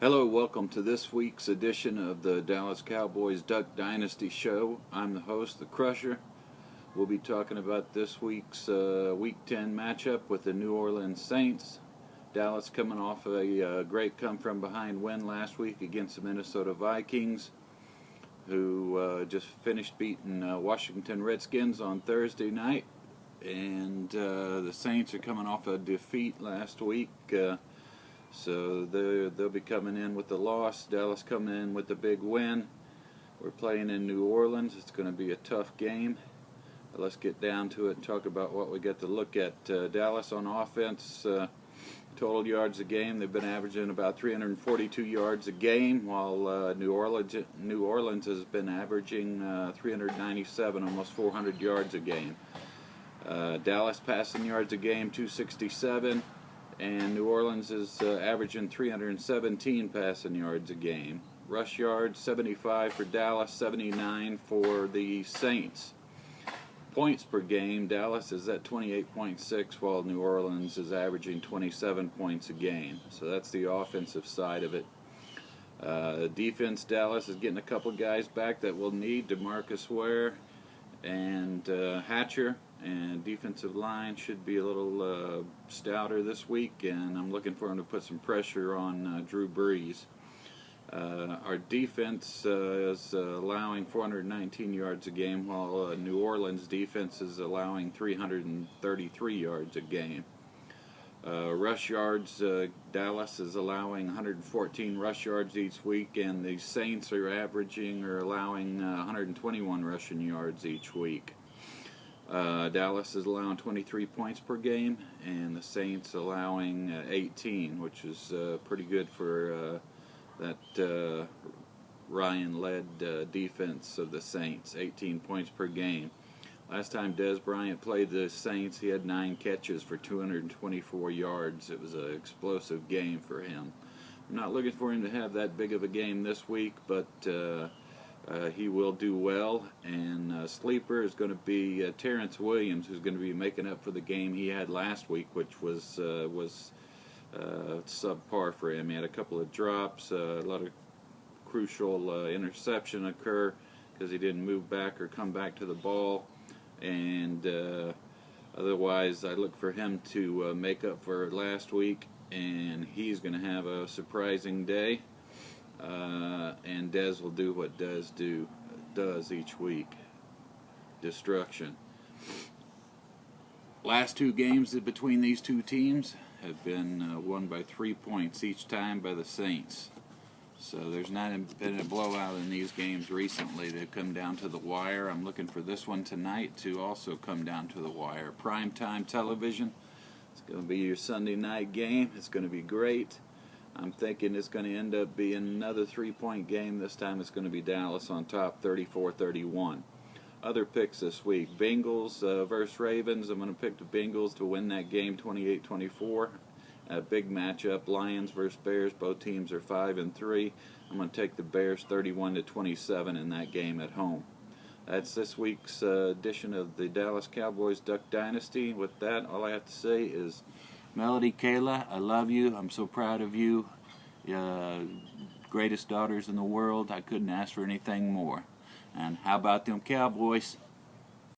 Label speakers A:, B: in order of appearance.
A: Hello, welcome to this week's edition of the Dallas Cowboys Duck Dynasty Show. I'm the host, the Crusher. We'll be talking about this week's Week 10 matchup with the New Orleans Saints. Dallas coming off a great come-from-behind win last week against the Minnesota Vikings, who just finished beating Washington Redskins on Thursday night. And the Saints are coming off a defeat last week. So they'll be coming in with the loss. Dallas coming in with the big win. We're playing in New Orleans. It's going to be a tough game. Let's get down to it and talk about what we get to look at. Dallas on offense, total yards a game, they've been averaging about 342 yards a game, while New Orleans has been averaging 397, almost 400 yards a game. Dallas passing yards a game, 267. And New Orleans is averaging 317 passing yards a game. Rush yards, 75 for Dallas, 79 for the Saints. Points per game, Dallas is at 28.6, while New Orleans is averaging 27 points a game. So that's the offensive side of it. Defense, Dallas is getting a couple guys back that we'll need, DeMarcus Ware and Hatcher. And defensive line should be a little stouter this week, and I'm looking for him to put some pressure on Drew Brees. Our defense is allowing 419 yards a game, while New Orleans defense is allowing 333 yards a game. Rush yards, Dallas is allowing 114 rush yards each week, and the Saints are allowing 121 rushing yards each week. Dallas is allowing 23 points per game, and the Saints allowing 18, which is pretty good for that Ryan-led defense of the Saints, 18 points per game. Last time Dez Bryant played the Saints, he had 9 catches for 224 yards. It was an explosive game for him. I'm not looking for him to have that big of a game this week, but he will do well, and sleeper is going to be Terrence Williams, who's going to be making up for the game he had last week, which was subpar for him. He had a couple of drops, a lot of crucial interception occur because he didn't move back or come back to the ball, and otherwise I look for him to make up for last week, and he's going to have a surprising day. And Dez will do what Dez does each week. Destruction. Last 2 games between these two teams have been won by 3 points each time by the Saints. So there's not been a blowout in these games recently. They've come down to the wire. I'm looking for this one tonight to also come down to the wire. Primetime television. It's going to be your Sunday night game. It's going to be great. I'm thinking it's going to end up being another 3-point game. This time it's going to be Dallas on top, 34-31. Other picks this week. Bengals versus Ravens. I'm going to pick the Bengals to win that game 28-24. A big matchup. Lions versus Bears. Both teams are 5-3. I'm going to take the Bears 31-27 in that game at home. That's this week's edition of the Dallas Cowboys Duck Dynasty. With that, all I have to say is, Melody, Kayla, I love you. I'm so proud of you. Greatest daughters in the world. I couldn't ask for anything more. And how about them Cowboys?